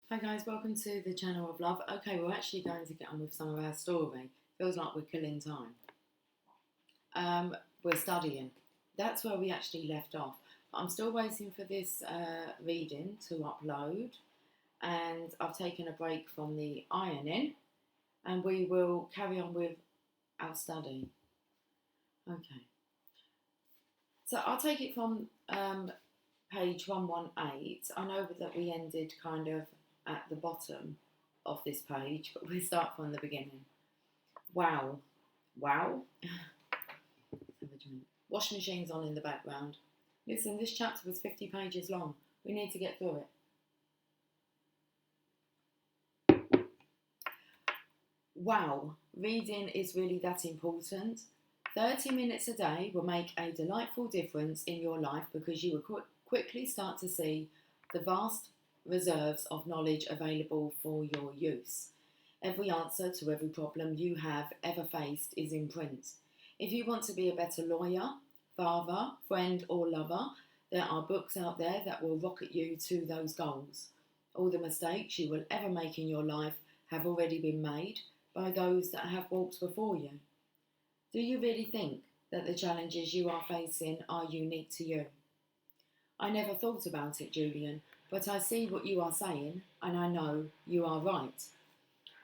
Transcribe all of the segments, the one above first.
Hi guys, welcome to the channel of love. Okay, we're actually going to get on with some of our story. Feels like we're killing time. We're studying. That's where we actually left off. I'm still waiting for this reading to upload, and I've taken a break from the ironing, and we will carry on with our study. Okay, so I'll take it from page 118. I know that we ended kind of at the bottom of this page, but we'll start from the beginning. Wow. Wow. Wash machines on in the background. Listen, this chapter was 50 pages long. We need to get through it. Wow. Reading is really that important. 30 minutes a day will make a delightful difference in your life because you will quickly start to see the vast reserves of knowledge available for your use. Every answer to every problem you have ever faced is in print. If you want to be a better lawyer, father, friend, or lover, there are books out there that will rocket you to those goals. All the mistakes you will ever make in your life have already been made by those that have walked before you. Do you really think that the challenges you are facing are unique to you? I never thought about it, Julian, but I see what you are saying, and I know you are right.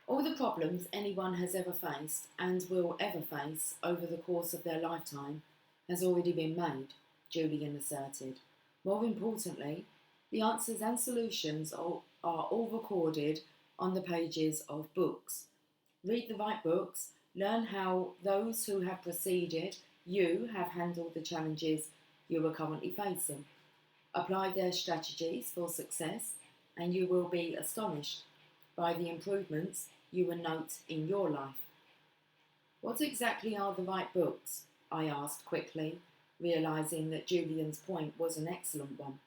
All the problems anyone has ever faced and will ever face over the course of their lifetime has already been made, Julian asserted. More importantly, the answers and solutions are all recorded on the pages of books. Read the right books, learn how those who have preceded you have handled the challenges you are currently facing. Apply their strategies for success, and you will be astonished by the improvements you will note in your life. What exactly are the right books? I asked quickly, realizing that Julian's point was an excellent one.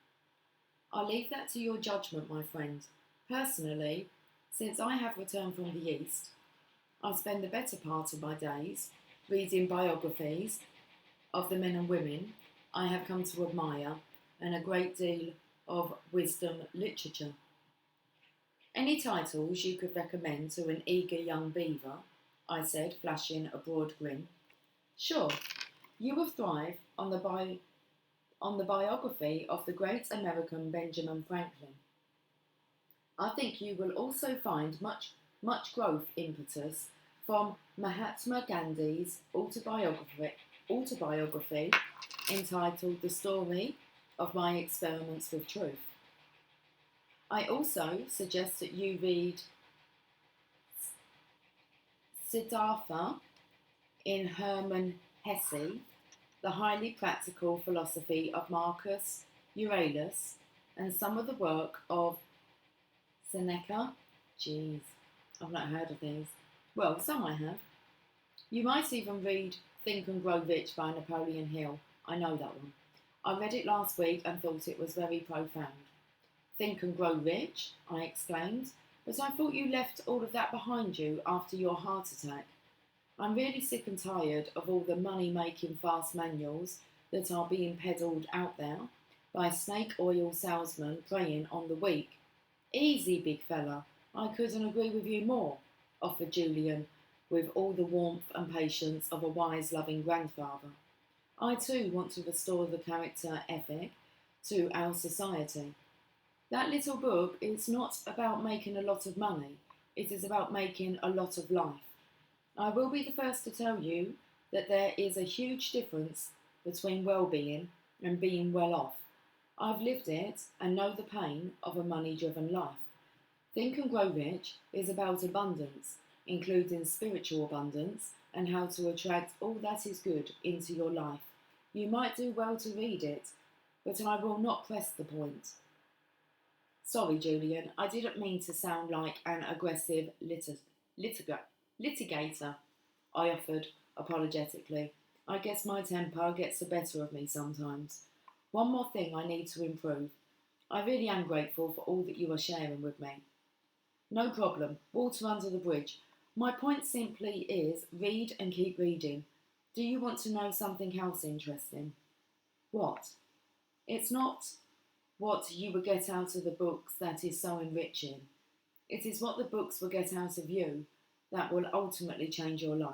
I'll leave that to your judgment, my friend. Personally, since I have returned from the East, I spend the better part of my days reading biographies of the men and women I have come to admire and a great deal of wisdom literature. Any titles you could recommend to an eager young beaver? I said, flashing a broad grin. Sure, you will thrive on the biography of the great American Benjamin Franklin. I think you will also find much growth impetus from Mahatma Gandhi's autobiography entitled The Story of My Experiments with Truth. I also suggest that you read Siddhartha in Hermann Hesse, The Highly Practical Philosophy of Marcus Aurelius, and some of the work of Seneca. Jeez, I've not heard of these. Well, some I have. You might even read Think and Grow Rich by Napoleon Hill. I know that one. I read it last week and thought it was very profound. Think and Grow Rich, I exclaimed, but I thought you left all of that behind you after your heart attack. I'm really sick and tired of all the money-making fast manuals that are being peddled out there by snake oil salesmen preying on the weak. Easy, big fella, I couldn't agree with you more, offered Julian with all the warmth and patience of a wise, loving grandfather. I too want to restore the character ethic to our society. That little book is not about making a lot of money, it is about making a lot of life. I will be the first to tell you that there is a huge difference between well-being and being well off. I've lived it and know the pain of a money-driven life. Think and Grow Rich is about abundance, including spiritual abundance and how to attract all that is good into your life. You might do well to read it, but I will not press the point. Sorry, Julian, I didn't mean to sound like an aggressive litigator, I offered apologetically. I guess my temper gets the better of me sometimes. One more thing I need to improve. I really am grateful for all that you are sharing with me. No problem, water under the bridge. My point simply is read and keep reading. Do you want to know something else interesting? What? It's not what you would get out of the books that is so enriching. It is what the books will get out of you that will ultimately change your life.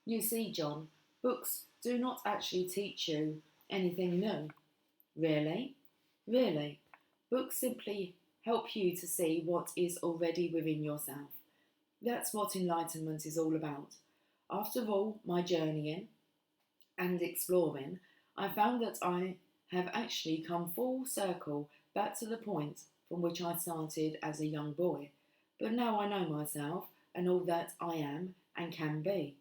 You see, John, books do not actually teach you anything new. Really? Really? Books simply help you to see what is already within yourself. That's what enlightenment is all about. After all my journeying and exploring, I found that I have actually come full circle back to the point from which I started as a young boy. But now I know myself and all that I am and can be.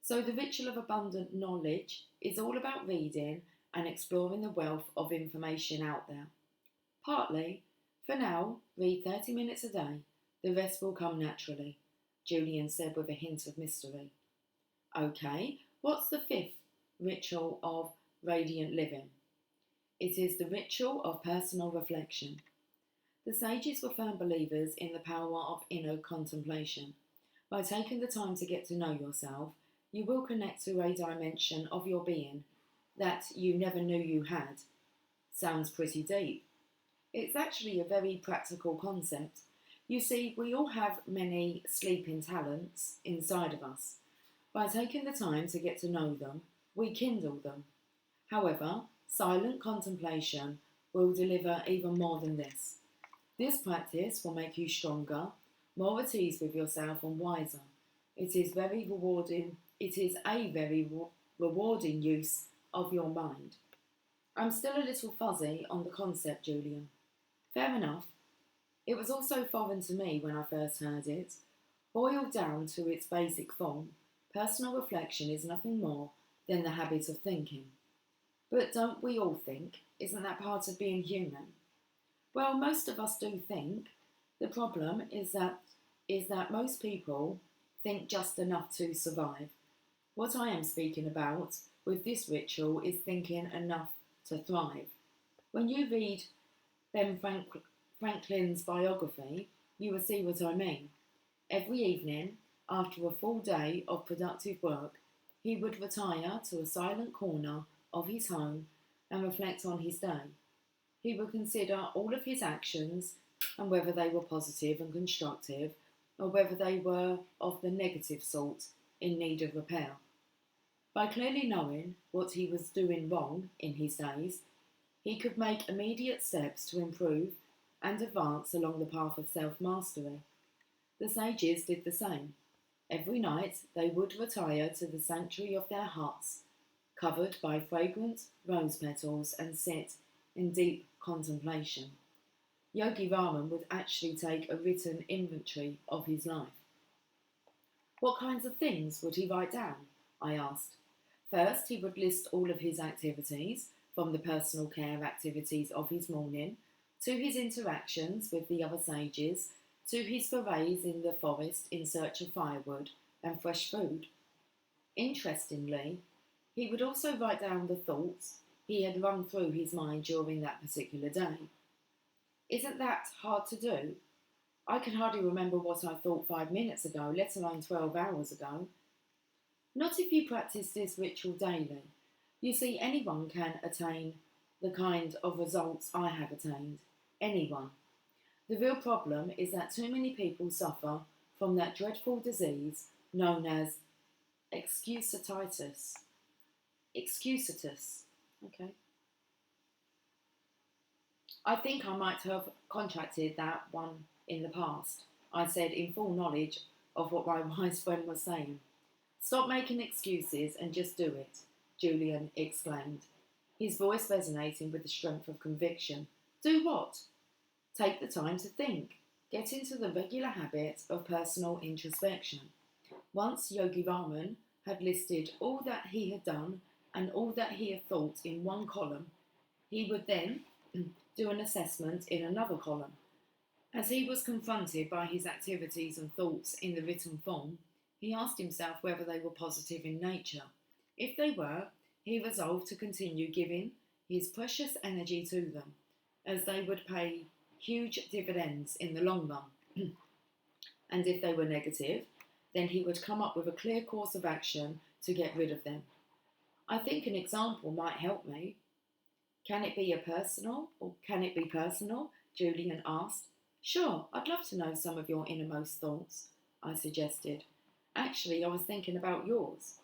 So, the ritual of abundant knowledge is all about reading and exploring the wealth of information out there. Partly, for now, read 30 minutes a day. The rest will come naturally, Julian said with a hint of mystery. Okay, what's the fifth ritual of radiant living? It is the ritual of personal reflection. The sages were firm believers in the power of inner contemplation. By taking the time to get to know yourself, you will connect to a dimension of your being that you never knew you had. Sounds pretty deep. It's actually a very practical concept. You see, we all have many sleeping talents inside of us. By taking the time to get to know them, we kindle them. However, silent contemplation will deliver even more than this. This practice will make you stronger, more at ease with yourself and wiser. It is very rewarding. It is a very rewarding use of your mind. I'm still a little fuzzy on the concept, Julian. Fair enough. It was also foreign to me when I first heard it. Boiled down to its basic form, personal reflection is nothing more than the habit of thinking. But don't we all think? Isn't that part of being human? Well, most of us do think. The problem is that most people think just enough to survive. What I am speaking about with this ritual is thinking enough to thrive. When you read Ben Franklin's biography, you will see what I mean. Every evening, after a full day of productive work, he would retire to a silent corner of his home and reflect on his day. He would consider all of his actions and whether they were positive and constructive or whether they were of the negative sort in need of repair. By clearly knowing what he was doing wrong in his days, he could make immediate steps to improve and advance along the path of self-mastery. The sages did the same. Every night they would retire to the sanctuary of their huts, covered by fragrant rose petals, and sit in deep contemplation. Yogi Raman would actually take a written inventory of his life. What kinds of things would he write down? I asked. First, he would list all of his activities, from the personal care activities of his morning, to his interactions with the other sages, to his forays in the forest in search of firewood and fresh food. Interestingly, he would also write down the thoughts he had run through his mind during that particular day. Isn't that hard to do? I can hardly remember what I thought 5 minutes ago, let alone 12 hours ago. Not if you practice this ritual daily. You see, anyone can attain the kind of results I have attained. Anyone. The real problem is that too many people suffer from that dreadful disease known as excusatitis. Excusitis. Okay. I think I might have contracted that one in the past, I said in full knowledge of what my wise friend was saying. Stop making excuses and just do it, Julian exclaimed, his voice resonating with the strength of conviction. Do what? Take the time to think. Get into the regular habit of personal introspection. Once Yogi Raman had listed all that he had done and all that he had thought in one column, he would then do an assessment in another column. As he was confronted by his activities and thoughts in the written form, he asked himself whether they were positive in nature. If they were, he resolved to continue giving his precious energy to them, as they would pay huge dividends in the long run. And if they were negative, then he would come up with a clear course of action to get rid of them. I think an example might help me. Can it be personal? Julian asked. Sure, I'd love to know some of your innermost thoughts, I suggested. Actually, I was thinking about yours.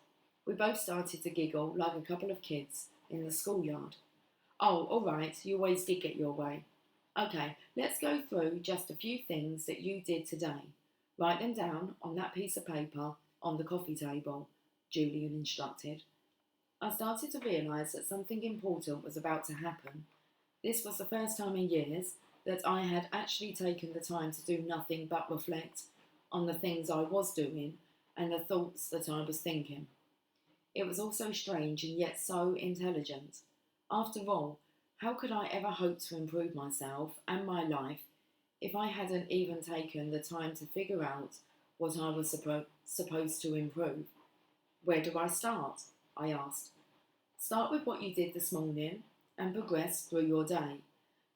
We both started to giggle like a couple of kids in the schoolyard. Oh, all right, you always did get your way. Okay, let's go through just a few things that you did today. Write them down on that piece of paper on the coffee table, Julian instructed. I started to realise that something important was about to happen. This was the first time in years that I had actually taken the time to do nothing but reflect on the things I was doing and the thoughts that I was thinking. It was all so strange and yet so intelligent. After all, how could I ever hope to improve myself and my life if I hadn't even taken the time to figure out what I was supposed to improve? Where do I start? I asked. Start with what you did this morning and progress through your day.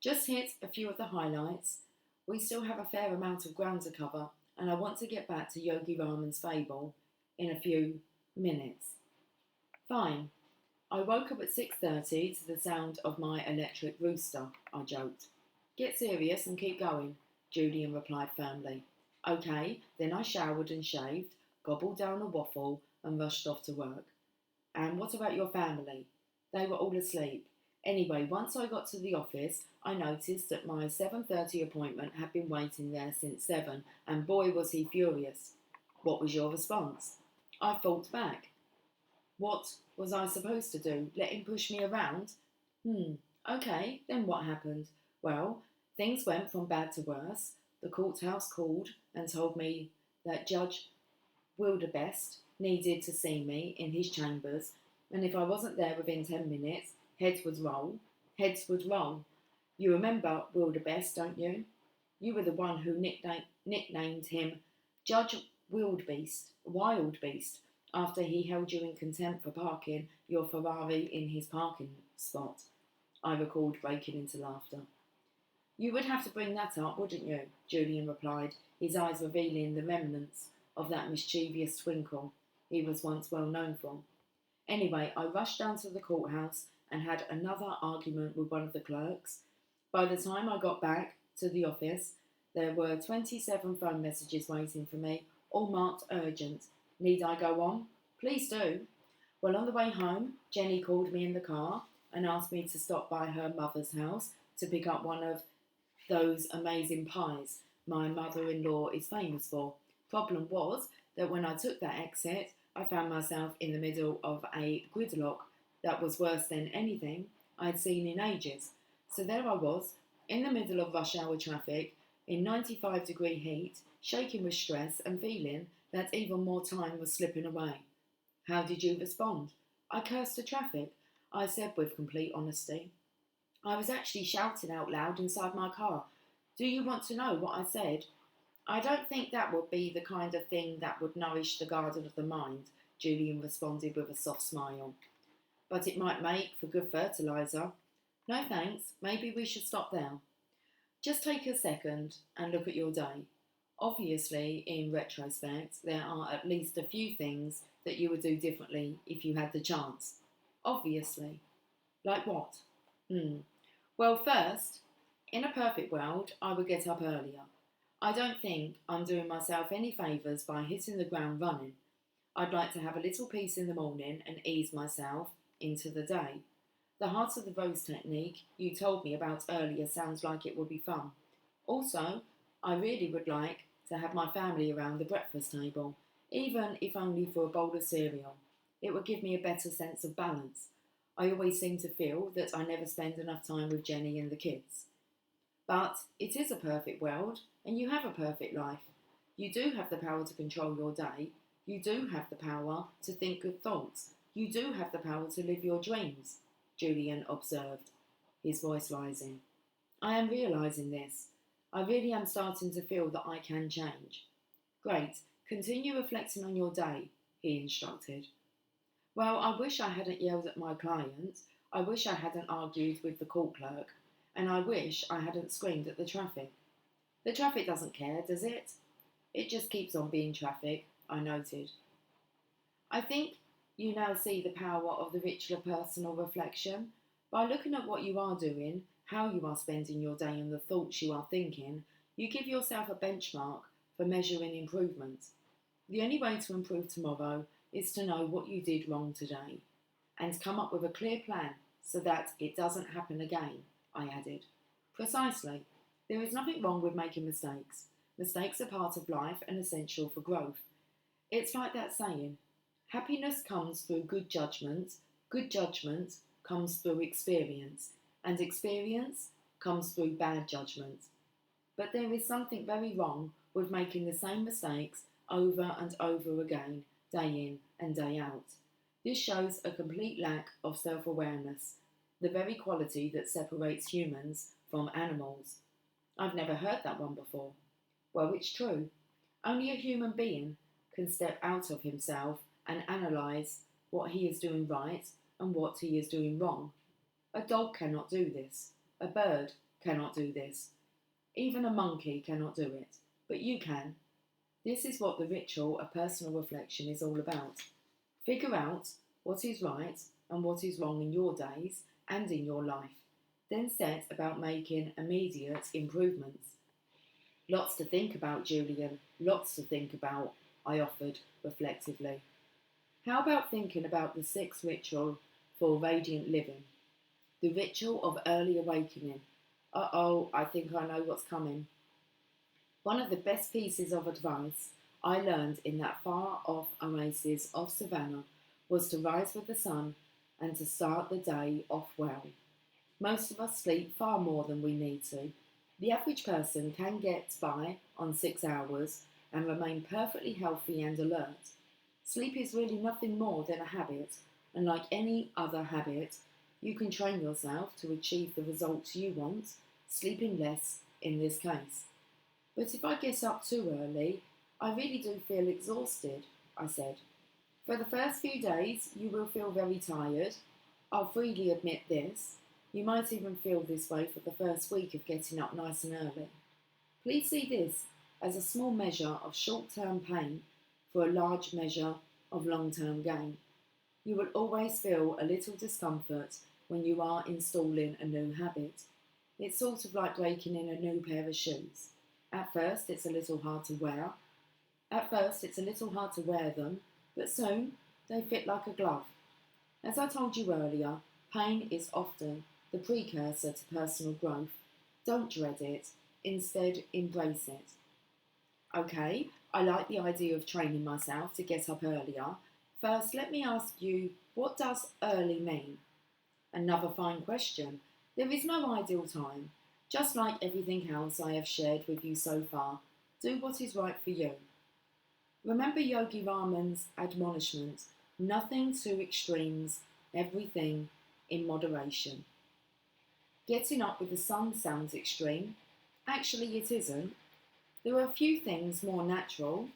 Just hit a few of the highlights. We still have a fair amount of ground to cover, and I want to get back to Yogi Raman's fable in a few minutes. Fine. I woke up at 6:30 to the sound of my electric rooster, I joked. Get serious and keep going, Julian replied firmly. Okay, then I showered and shaved, gobbled down a waffle, and rushed off to work. And what about your family? They were all asleep. Anyway, once I got to the office, I noticed that my 7:30 appointment had been waiting there since 7, and boy was he furious. What was your response? I fought back. What was I supposed to do? Let him push me around? Okay, then what happened? Well, things went from bad to worse. The courthouse called and told me that Judge Wilderbest needed to see me in his chambers, and if I wasn't there within 10 minutes, heads would roll. Heads would roll. You remember Wilderbest, don't you? You were the one who nicknamed him Judge Wild Beast, after he held you in contempt for parking your Ferrari in his parking spot. I recalled, breaking into laughter. You would have to bring that up, wouldn't you? Julian replied, his eyes revealing the remnants of that mischievous twinkle he was once well known for. Anyway, I rushed down to the courthouse and had another argument with one of the clerks. By the time I got back to the office, there were 27 phone messages waiting for me, all marked urgent. Need I go on? Please do. Well, on the way home, Jenny called me in the car and asked me to stop by her mother's house to pick up one of those amazing pies my mother-in-law is famous for. Problem was that when I took that exit, I found myself in the middle of a gridlock that was worse than anything I'd seen in ages. So there I was, in the middle of rush hour traffic, in 95-degree heat, shaking with stress and feeling that even more time was slipping away. How did you respond? I cursed the traffic, I said with complete honesty. I was actually shouting out loud inside my car. Do you want to know what I said? I don't think that would be the kind of thing that would nourish the garden of the mind, Julian responded with a soft smile. But it might make for good fertiliser. No thanks, maybe we should stop there. Just take a second and look at your day. Obviously, in retrospect, there are at least a few things that you would do differently if you had the chance. Obviously. Like what? Well, first, in a perfect world, I would get up earlier. I don't think I'm doing myself any favours by hitting the ground running. I'd like to have a little peace in the morning and ease myself into the day. The heart of the rose technique you told me about earlier sounds like it would be fun. Also, I really would like to have my family around the breakfast table, even if only for a bowl of cereal. It would give me a better sense of balance. I always seem to feel that I never spend enough time with Jenny and the kids. But it is a perfect world, and you have a perfect life. You do have the power to control your day. You do have the power to think good thoughts. You do have the power to live your dreams, Julian observed, his voice rising. I am realising this. I really am starting to feel that I can change. Great. Continue reflecting on your day, he instructed. Well, I wish I hadn't yelled at my client. I wish I hadn't argued with the court clerk. And I wish I hadn't screamed at the traffic. The traffic doesn't care, does it? It just keeps on being traffic, I noted. I think you now see the power of the ritual of personal reflection. By looking at what you are doing, how you are spending your day and the thoughts you are thinking, You give yourself a benchmark for measuring improvement. The only way to improve tomorrow is to know what you did wrong today and come up with a clear plan so that it doesn't happen again, I added. Precisely. There is nothing wrong with making mistakes. Mistakes are part of life and essential for growth. It's like that saying, happiness comes through good judgment comes through experience, and experience comes through bad judgment. But there is something very wrong with making the same mistakes over and over again, day in and day out. This shows a complete lack of self-awareness, the very quality that separates humans from animals. I've never heard that one before. Well, it's true. Only a human being can step out of himself and analyse what he is doing right and what he is doing wrong. A dog cannot do this. A bird cannot do this. Even a monkey cannot do it. But you can. This is what the ritual of personal reflection is all about. Figure out what is right and what is wrong in your days and in your life. Then set about making immediate improvements. Lots to think about, Julian. Lots to think about, I offered reflectively. How about thinking about the sixth ritual for radiant living? The ritual of early awakening. Uh-oh, I think I know what's coming. One of the best pieces of advice I learned in that far-off oasis of Savannah was to rise with the sun and to start the day off well. Most of us sleep far more than we need to. The average person can get by on 6 hours and remain perfectly healthy and alert. Sleep is really nothing more than a habit, and like any other habit, you can train yourself to achieve the results you want, sleeping less in this case. But if I get up too early, I really do feel exhausted, I said. For the first few days, you will feel very tired. I'll freely admit this. You might even feel this way for the first week of getting up nice and early. Please see this as a small measure of short-term pain for a large measure of long-term gain. You will always feel a little discomfort when you are installing a new habit. It's sort of like breaking in a new pair of shoes. At first, it's a little hard to wear. Them, but soon they fit like a glove. As I told you earlier, pain is often the precursor to personal growth. Don't dread it, instead embrace it. Okay, I like the idea of training myself to get up earlier. First, let me ask you, what does early mean? Another fine question. There is no ideal time. Just like everything else I have shared with you so far, do what is right for you. Remember Yogi Raman's admonishment, nothing too extremes, everything in moderation. Getting up with the sun sounds extreme. Actually, it isn't. There are few things more natural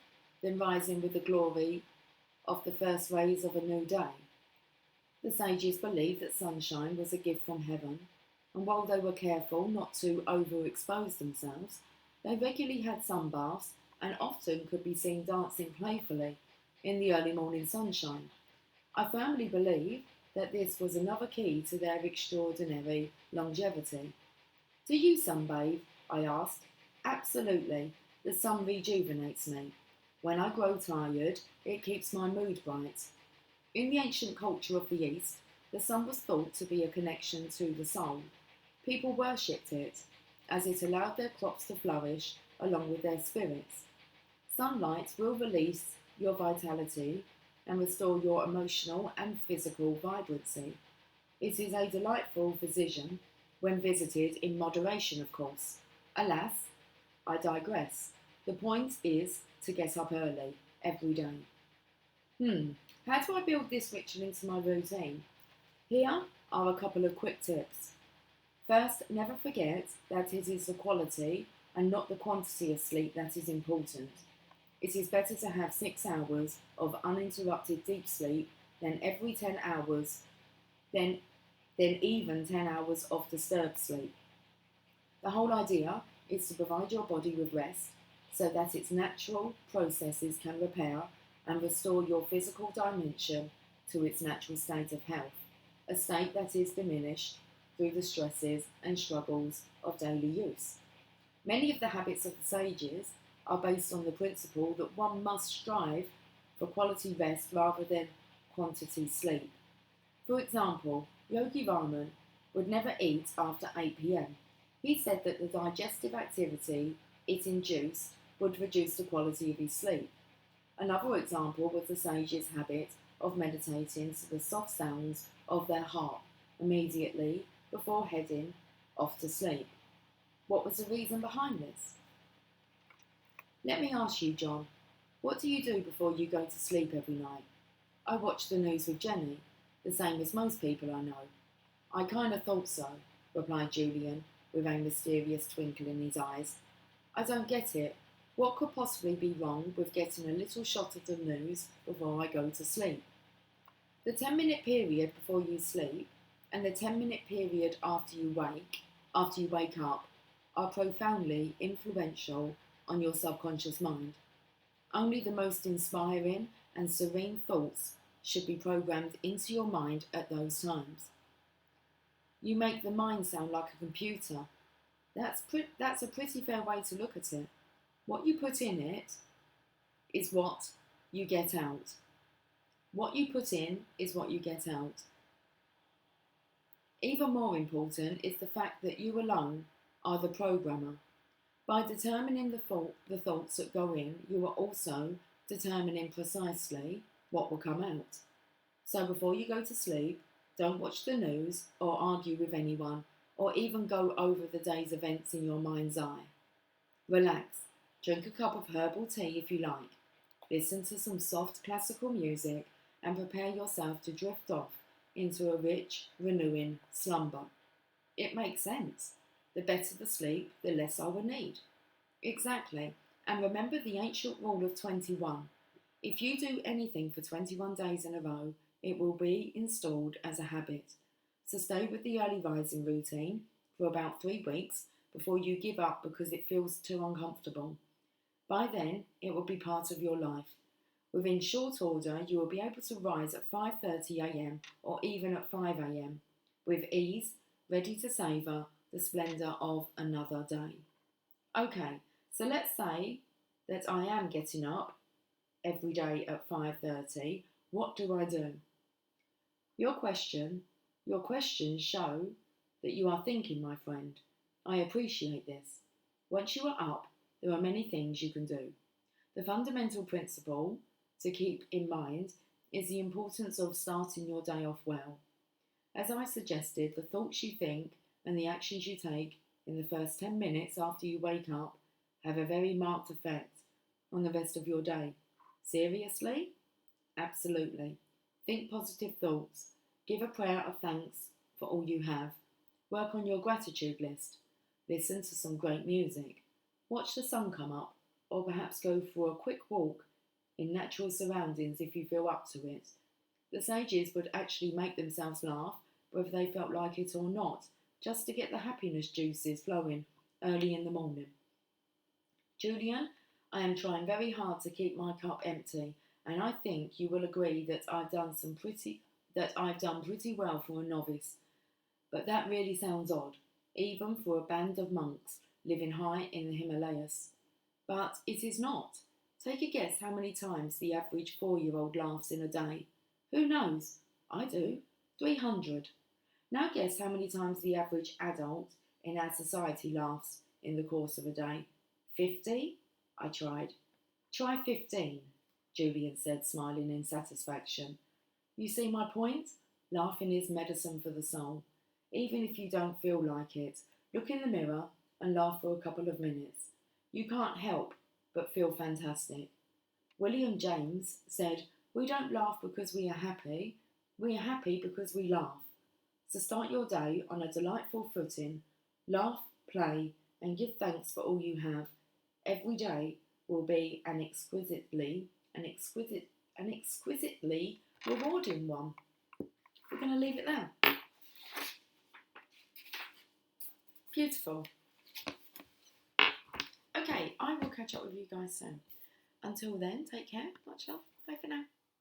than rising with the glory of the first rays of a new day. The sages believed that sunshine was a gift from heaven, and while they were careful not to overexpose themselves, they regularly had sunbaths and often could be seen dancing playfully in the early morning sunshine. I firmly believe that this was another key to their extraordinary longevity. Do you sunbathe? I asked. Absolutely. The sun rejuvenates me. When I grow tired, it keeps my mood bright. In the ancient culture of the East, the sun was thought to be a connection to the soul. People worshipped it, as it allowed their crops to flourish along with their spirits. Sunlight will release your vitality and restore your emotional and physical vibrancy. It is a delightful physician when visited in moderation, of course. Alas, I digress. The point is to get up early, every day. How do I build this ritual into my routine? Here are a couple of quick tips. First, never forget that it is the quality and not the quantity of sleep that is important. It is better to have 6 hours of uninterrupted deep sleep than every 10 hours, than even 10 hours of disturbed sleep. The whole idea is to provide your body with rest so that its natural processes can repair and restore your physical dimension to its natural state of health, a state that is diminished through the stresses and struggles of daily use. Many of the habits of the sages are based on the principle that one must strive for quality rest rather than quantity sleep. For example, Yogi Varman would never eat after 8 pm. He said that the digestive activity it induced would reduce the quality of his sleep. Another example was the sage's habit of meditating to the soft sounds of their harp immediately before heading off to sleep. What was the reason behind this? Let me ask you, John, what do you do before you go to sleep every night? I watch the news with Jenny, the same as most people I know. I kind of thought so, replied Julian, with a mysterious twinkle in his eyes. I don't get it. What could possibly be wrong with getting a little shot of the news before I go to sleep? The 10-minute period before you sleep and the 10-minute period after you wake up, are profoundly influential on your subconscious mind. Only the most inspiring and serene thoughts should be programmed into your mind at those times. You make the mind sound like a computer. That's a pretty fair way to look at it. What you put in it is what you get out. What you put in is what you get out. Even more important is the fact that you alone are the programmer. By determining the thoughts that go in, you are also determining precisely what will come out. So before you go to sleep, don't watch the news or argue with anyone or even go over the day's events in your mind's eye. Relax, drink a cup of herbal tea if you like, listen to some soft classical music and prepare yourself to drift off into a rich, renewing slumber. It makes sense. The better the sleep, the less I will need. Exactly. And remember the ancient rule of 21. If you do anything for 21 days in a row, it will be installed as a habit. So stay with the early rising routine for about 3 weeks before you give up because it feels too uncomfortable. By then, it will be part of your life. Within short order, you will be able to rise at 5:30 am or even at 5 am with ease, ready to savour the splendour of another day. Okay, so let's say that I am getting up every day at 5:30. What do I do? Your questions show that you are thinking, my friend. I appreciate this. Once you are up, there are many things you can do. The fundamental principle to keep in mind is the importance of starting your day off well. As I suggested, the thoughts you think and the actions you take in the first 10 minutes after you wake up have a very marked effect on the rest of your day. Seriously? Absolutely. Think positive thoughts. Give a prayer of thanks for all you have. Work on your gratitude list. Listen to some great music. Watch the sun come up, or perhaps go for a quick walk in natural surroundings if you feel up to it. The sages would actually make themselves laugh, whether they felt like it or not, just to get the happiness juices flowing early in the morning. Julian, I am trying very hard to keep my cup empty, and I think you will agree that I've done pretty well for a novice. But that really sounds odd, even for a band of monks living high in the Himalayas. But it is not. Take a guess how many times the average 4-year-old laughs in a day. Who knows? I do. 300. Now guess how many times the average adult in our society laughs in the course of a day. 50? I tried. Try 15, Julian said, smiling in satisfaction. You see my point? Laughing is medicine for the soul. Even if you don't feel like it, look in the mirror and laugh for a couple of minutes. You can't help but feel fantastic. William James said, "We don't laugh because we are happy because we laugh." So start your day on a delightful footing, laugh, play, and give thanks for all you have. Every day will be an exquisitely rewarding one. We're going to leave it there. Beautiful. Okay, I will catch up with you guys soon. Until then, take care. Much love. Bye for now.